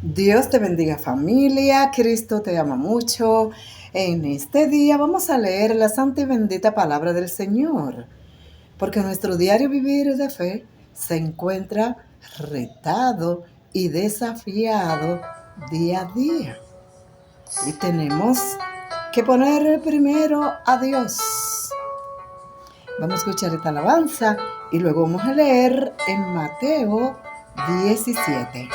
Dios te bendiga familia, Cristo te ama mucho. En este día vamos a leer la santa y bendita palabra del Señor, porque nuestro diario vivir de fe se encuentra retado y desafiado día a día. Y tenemos que poner primero a Dios. Vamos a escuchar esta alabanza y luego vamos a leer en Mateo 17.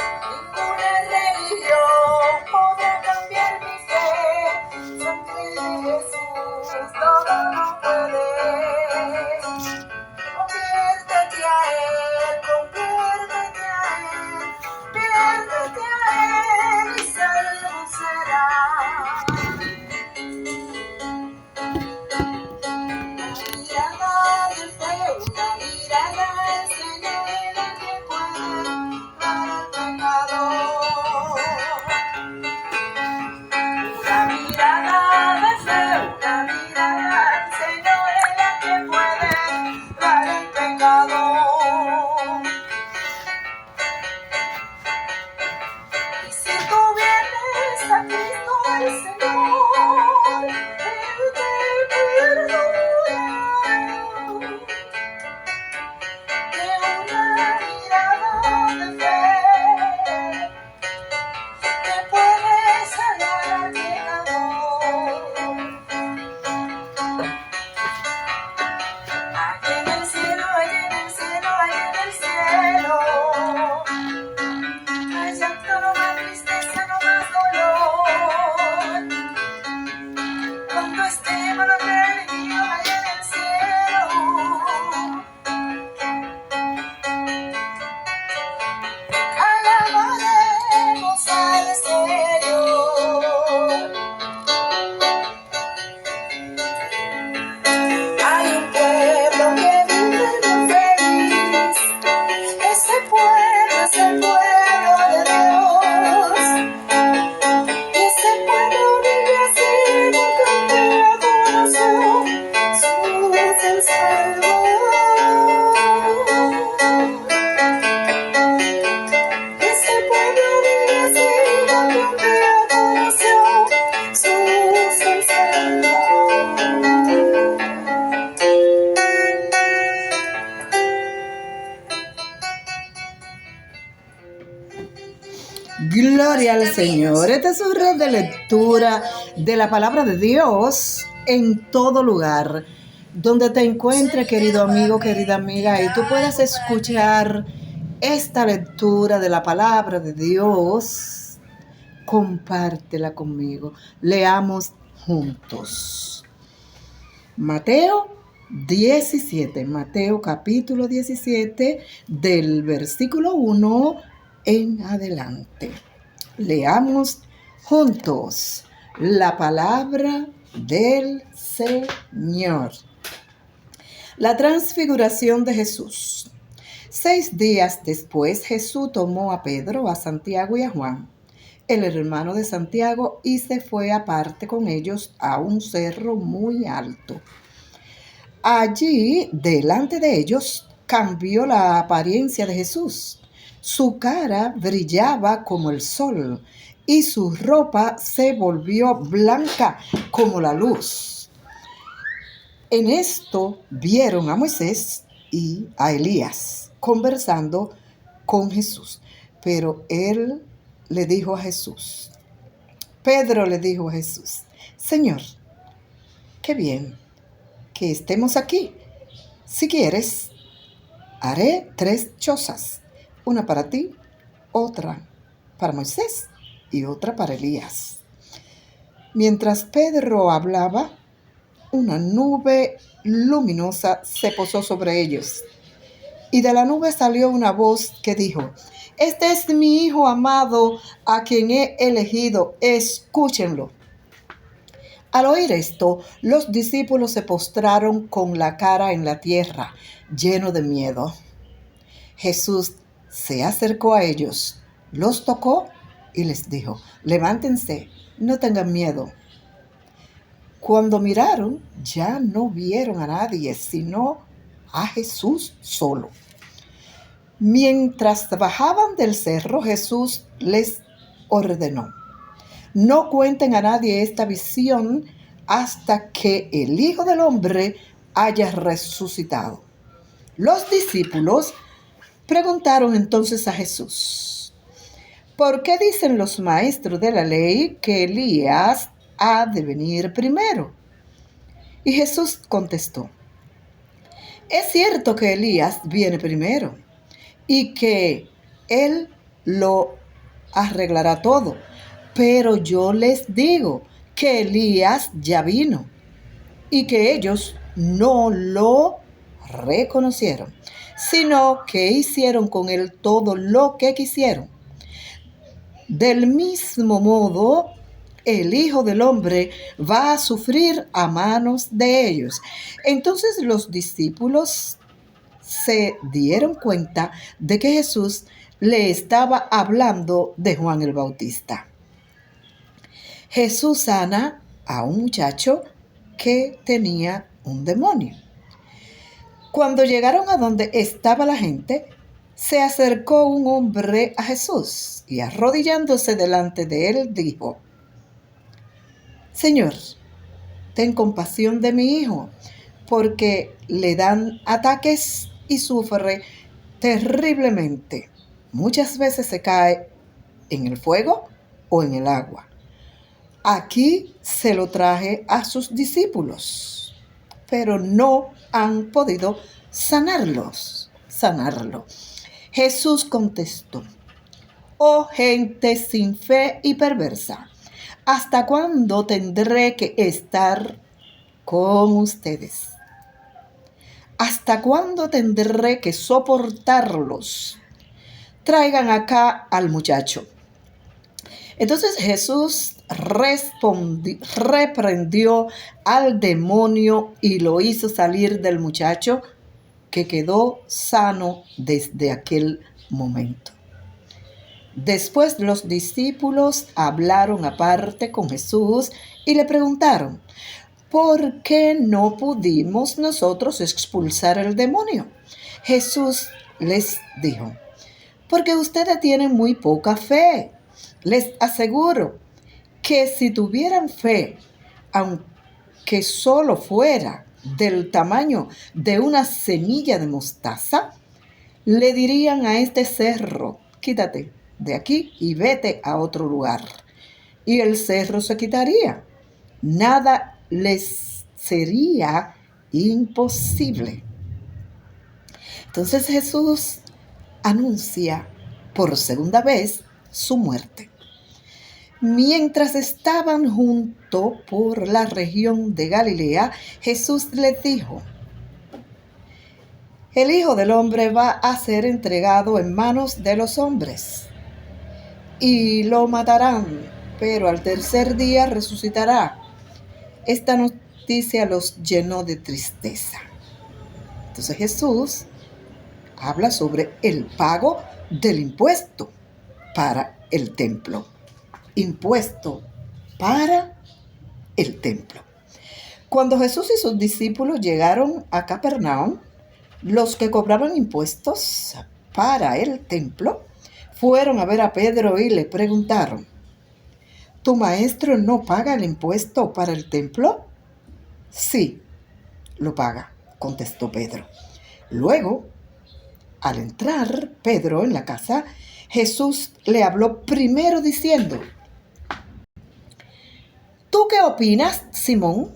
Gloria al Señor. Esta es su red de lectura de la palabra de Dios en todo lugar. Donde te encuentres, querido amigo, querida amiga, y tú puedas escuchar esta lectura de la palabra de Dios, compártela conmigo. Leamos juntos. Mateo 17, Mateo capítulo 17, del versículo 1 en adelante. Leamos juntos la palabra del Señor. La transfiguración de Jesús. 6 días después, Jesús tomó a Pedro, a Santiago y a Juan, el hermano de Santiago, y se fue aparte con ellos a un cerro muy alto. Allí, delante de ellos, cambió la apariencia de Jesús. Su cara brillaba como el sol y su ropa se volvió blanca como la luz. En esto vieron a Moisés y a Elías conversando con Jesús. Pero Pedro le dijo a Jesús, Señor, qué bien que estemos aquí. Si quieres, haré 3 chozas, una para ti, otra para Moisés y otra para Elías. Mientras Pedro hablaba, una nube luminosa se posó sobre ellos, y de la nube salió una voz que dijo: Este es mi Hijo amado, a quien he elegido, escúchenlo. Al oír esto, los discípulos se postraron con la cara en la tierra, llenos de miedo. Jesús se acercó a ellos, los tocó y les dijo: Levántense, no tengan miedo. Cuando miraron, ya no vieron a nadie, sino a Jesús solo. Mientras bajaban del cerro, Jesús les ordenó: no cuenten a nadie esta visión hasta que el Hijo del Hombre haya resucitado. Los discípulos preguntaron entonces a Jesús: ¿por qué dicen los maestros de la ley que Elías ha de venir primero? Y Jesús contestó: es cierto que Elías viene primero y que él lo arreglará todo, pero yo les digo que Elías ya vino y que ellos no lo reconocieron, sino que hicieron con él todo lo que quisieron. Del mismo modo, el Hijo del Hombre va a sufrir a manos de ellos. Entonces los discípulos se dieron cuenta de que Jesús le estaba hablando de Juan el Bautista. Jesús sana a un muchacho que tenía un demonio. Cuando llegaron a donde estaba la gente, se acercó un hombre a Jesús y arrodillándose delante de él dijo: Señor, ten compasión de mi hijo, porque le dan ataques y sufre terriblemente. Muchas veces se cae en el fuego o en el agua. Aquí se lo traje a sus discípulos, pero no han podido sanarlo. Jesús contestó: oh gente sin fe y perversa, ¿hasta cuándo tendré que estar con ustedes? ¿Hasta cuándo tendré que soportarlos? Traigan acá al muchacho. Entonces Jesús reprendió al demonio y lo hizo salir del muchacho, que quedó sano desde aquel momento. Después los discípulos hablaron aparte con Jesús y le preguntaron: ¿por qué no pudimos nosotros expulsar el demonio? Jesús les dijo: porque ustedes tienen muy poca fe. Les aseguro que si tuvieran fe, aunque solo fuera del tamaño de una semilla de mostaza, le dirían a este cerro: quítate de aquí y vete a otro lugar. Y el cerro se quitaría. Nada les sería imposible. Entonces Jesús anuncia por segunda vez su muerte. Mientras estaban junto por la región de Galilea, Jesús les dijo: el Hijo del Hombre va a ser entregado en manos de los hombres y lo matarán, pero al tercer día resucitará. Esta noticia los llenó de tristeza. Entonces Jesús habla sobre el pago del impuesto para el templo. Impuesto para el templo. Cuando Jesús y sus discípulos llegaron a Capernaum, los que cobraban impuestos para el templo fueron a ver a Pedro y le preguntaron: ¿tu maestro no paga el impuesto para el templo? Sí, lo paga, contestó Pedro. Luego, al entrar Pedro en la casa, Jesús le habló primero diciendo: ¿tú qué opinas, Simón?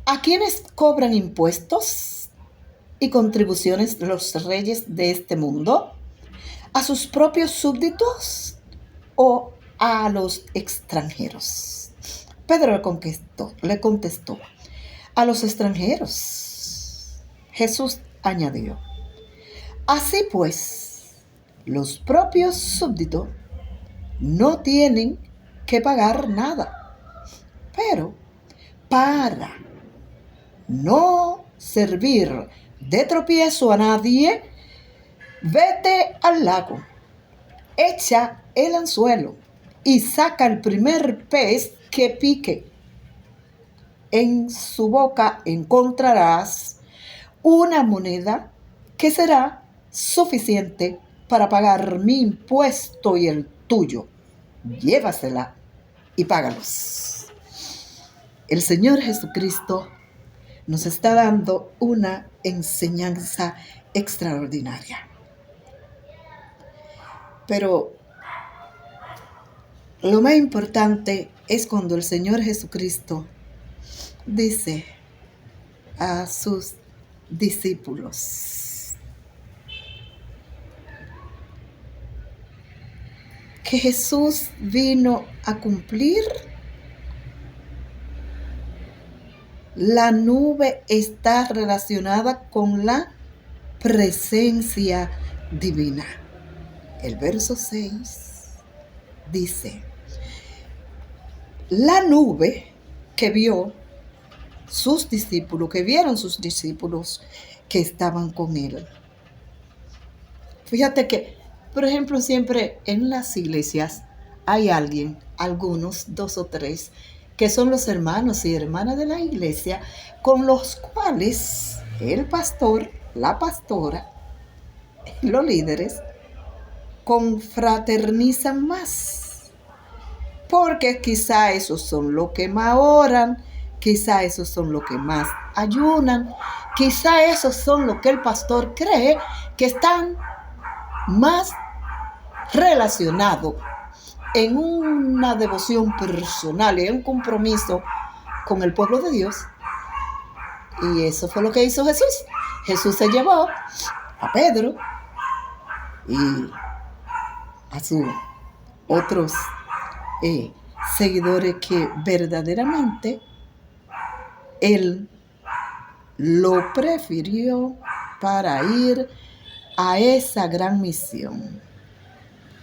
¿A quiénes cobran impuestos y contribuciones los reyes de este mundo? ¿A sus propios súbditos o a los extranjeros? Pedro le contestó: a los extranjeros. Jesús añadió: así pues, los propios súbditos no tienen que pagar nada, pero para no servir de tropiezo a nadie, vete al lago, echa el anzuelo y saca el primer pez que pique. En su boca encontrarás una moneda que será suficiente para pagar mi impuesto y el tuyo. llévasela y págalos. El Señor Jesucristo nos está dando una enseñanza extraordinaria. Pero lo más importante es cuando el Señor Jesucristo dice a sus discípulos que Jesús vino a cumplir. La nube está relacionada con la presencia divina. El verso 6 dice: la nube que vieron sus discípulos que estaban con él. Fíjate que, por ejemplo, siempre en las iglesias hay algunos, 2 o 3, que son los hermanos y hermanas de la iglesia, con los cuales el pastor, la pastora, los líderes, confraternizan más. Porque quizá esos son los que más oran, quizá esos son los que más ayunan, quizá esos son los que el pastor cree que están más relacionados en una devoción personal, en un compromiso con el pueblo de Dios. Y eso fue lo que hizo Jesús. Jesús se llevó a Pedro y a sus otros seguidores que verdaderamente él lo prefirió para ir a esa gran misión.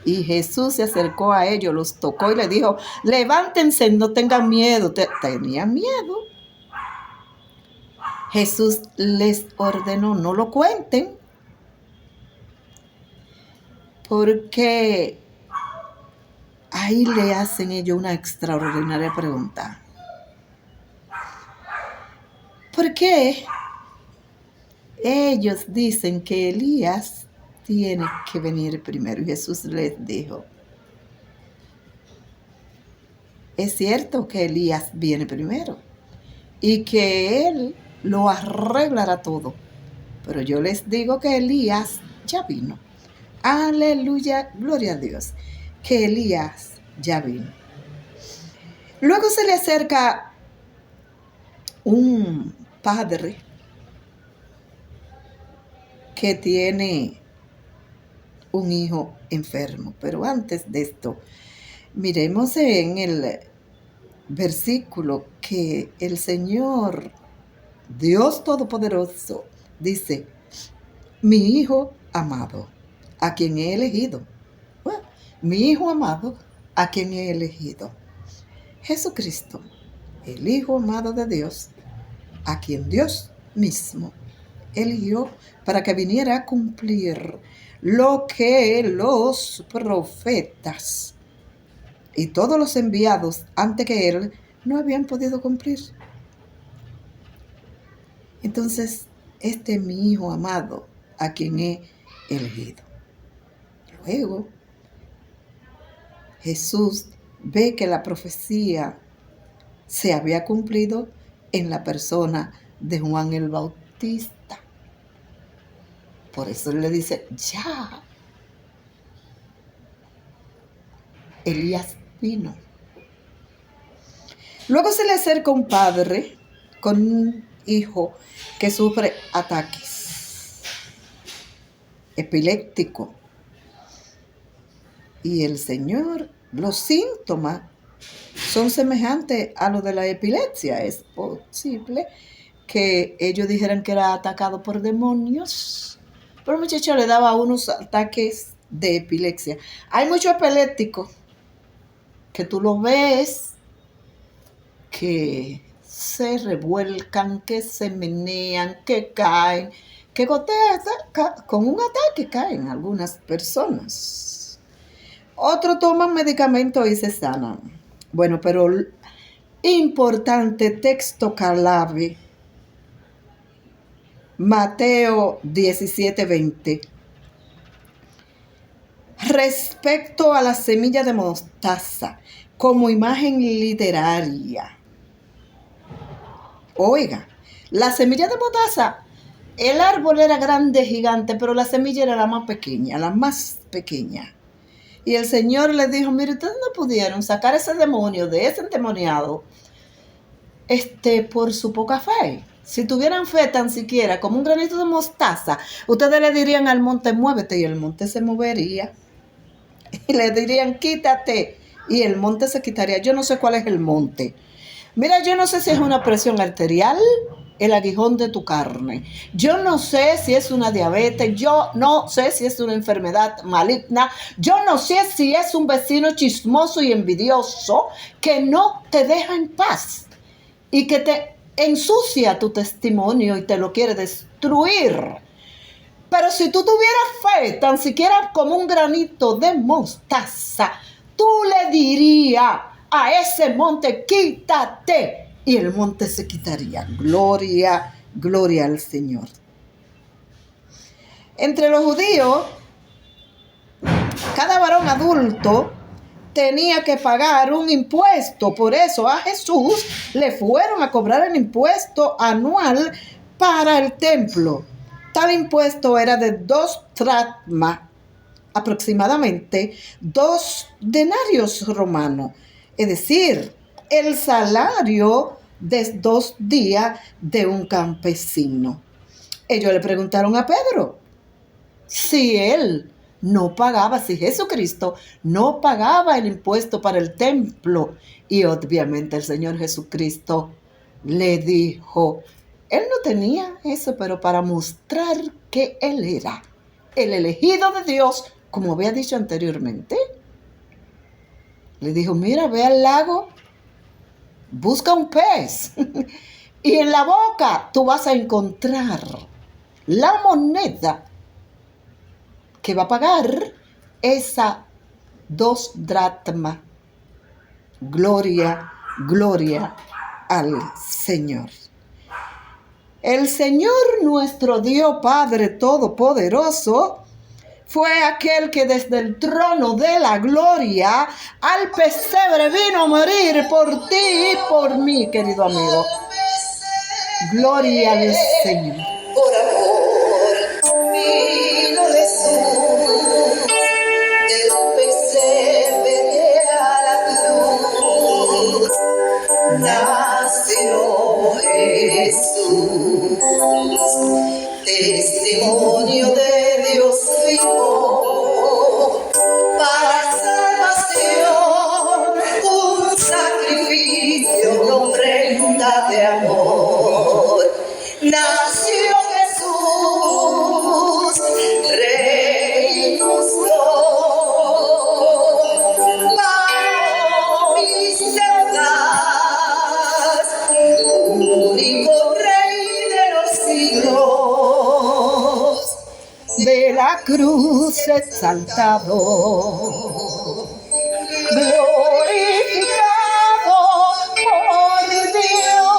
Y Jesús se acercó a ellos, los tocó y les dijo: levántense, no tengan miedo. Tenían miedo. Jesús les ordenó: no lo cuenten, porque ahí le hacen ellos una extraordinaria pregunta. ¿Por qué ellos dicen que Elías tiene que venir primero? Y Jesús les dijo: es cierto que Elías viene primero y que él lo arreglará todo, pero yo les digo que Elías ya vino. Aleluya, gloria a Dios, que Elías ya vino. Luego se le acerca un padre que tiene un hijo enfermo. Pero antes de esto, miremos en el versículo que el Señor, Dios Todopoderoso, dice: mi hijo amado, a quien he elegido. Bueno, mi hijo amado, a quien he elegido. Jesucristo, el Hijo amado de Dios, a quien Dios mismo eligió para que viniera a cumplir lo que los profetas y todos los enviados antes que él no habían podido cumplir. Entonces, este es mi hijo amado, a quien he elegido. Luego, Jesús ve que la profecía se había cumplido en la persona de Juan el Bautista. Por eso le dice: ya, Elías vino. Luego se le acerca un padre con un hijo que sufre ataques epilépticos. Y el Señor, los síntomas son semejantes a los de la epilepsia. Es posible que ellos dijeran que era atacado por demonios, pero el muchacho le daba unos ataques de epilepsia. Hay muchos epilépticos que tú lo ves, que se revuelcan, que se menean, que caen, que gotean, con un ataque caen algunas personas. Otros toman medicamentos y se sanan. Bueno, pero importante texto clave, Mateo 17:20. respecto a la semilla de mostaza como imagen literaria. Oiga, la semilla de mostaza, el árbol era grande, gigante, pero la semilla era la más pequeña, la más pequeña. Y el Señor les dijo, mire, ustedes no pudieron sacar ese demonio de ese endemoniado por su poca fe. Si tuvieran fe tan siquiera como un granito de mostaza, ustedes le dirían al monte, muévete, y el monte se movería. Y le dirían, quítate, y el monte se quitaría. Yo no sé cuál es el monte. Mira, yo no sé si es una presión arterial, el aguijón de tu carne. Yo no sé si es una diabetes. Yo no sé si es una enfermedad maligna. Yo no sé si es un vecino chismoso y envidioso que no te deja en paz y que te ensucia tu testimonio y te lo quiere destruir. Pero si tú tuvieras fe, tan siquiera como un granito de mostaza, tú le dirías a ese monte, quítate, y el monte se quitaría. Gloria, gloria al Señor. Entre los judíos, cada varón adulto tenía que pagar un impuesto. Por eso a Jesús le fueron a cobrar el impuesto anual para el templo. Tal impuesto era de 2 dracmas, aproximadamente 2 denarios romanos, es decir, el salario de 2 días de un campesino. Ellos le preguntaron a Pedro si él no pagaba, si Jesucristo no pagaba el impuesto para el templo. Y obviamente el Señor Jesucristo le dijo, él no tenía eso, pero para mostrar que él era el elegido de Dios, como había dicho anteriormente, le dijo, mira, ve al lago, busca un pez y en la boca tú vas a encontrar la moneda que va a pagar esa 2 dracmas. Gloria, gloria al Señor. El Señor nuestro Dios Padre Todopoderoso fue aquel que desde el trono de la gloria al pesebre vino a morir por ti y por mí, querido amigo. Gloria al Señor. Por amor vino Jesús del pesebre a la cruz. Nació Jesús, testimonio de Dios Hijo, para salvación, un sacrificio, una ofrenda de amor. Nació Jesús, Rey justo, para mis deudas, único Rey de los siglos, De la cruz exaltado, glorificado por Dios,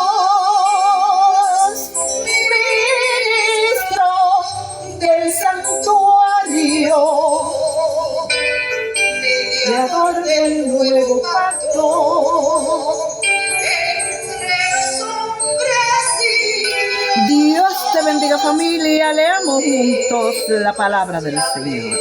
ministro del santuario, creador del nuevo pacto. Dios te bendiga, familia. Leamos juntos la palabra del Señor.